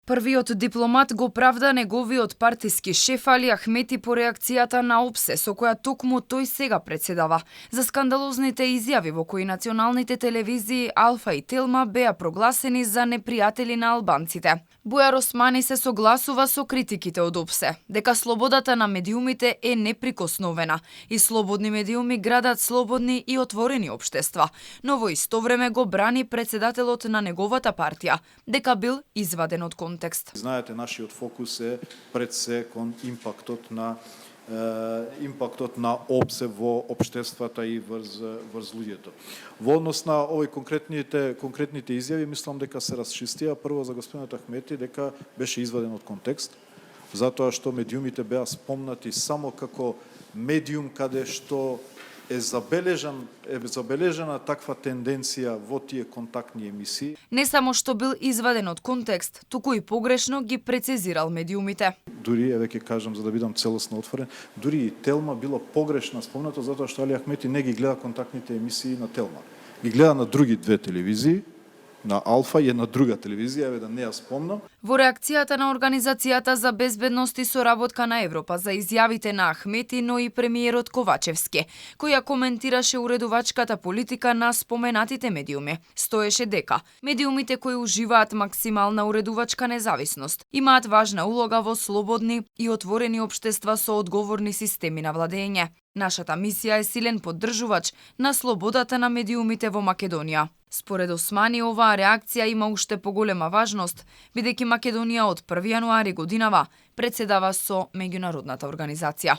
Првиот дипломат го правда неговиот партиски шеф Али Ахмети по реакцијата на ОПСЕ, со која токму тој сега председава, за скандалозните изјави во кои националните телевизии Алфа и Телма беа прогласени за непријатели на албанците. Бујар Османи се согласува со критиките од ОПСЕ, дека слободата на медиумите е неприкосновена и слободни медиуми градат слободни и отворени општества, но во исто време го брани председателот на неговата партија, дека бил изваден од контекст. Знаете, нашиот фокус е пред се кон импактот на ОПСЕ во општествата и врз луѓето. Во однос на овој конкретните изјави, мислам дека се расчистија прво за господинот Ахмети дека беше изваден од контекст, затоа што медиумите беа спомнати само како медиум каде што е забележана таква тенденција во тие контактни емисии. Не само што бил изваден од контекст, туку и погрешно ги прецизирал медиумите. Дури, ќе кажам за да бидам целосно отворен, дури и Телма било погрешно спомнато затоа што Али Ахмети не ги гледа контактните емисии на Телма. Ги гледа на други две телевизии, на Алфа и една друга телевизија, да не ја спомнам. Во реакцијата на Организацијата за безбедност и соработка на Европа за изјавите на Ахмети, но и премиерот Ковачевски, која коментираше уредувачката политика на споменатите медиуми, стоеше дека медиумите кои уживаат максимална уредувачка независност имаат важна улога во слободни и отворени општества со одговорни системи на владење. Нашата мисија е силен поддржувач на слободата на медиумите во Македонија. Според Османи, оваа реакција има уште поголема важност, бидејќи Македонија од 1 јануари годинава председава со меѓународната организација.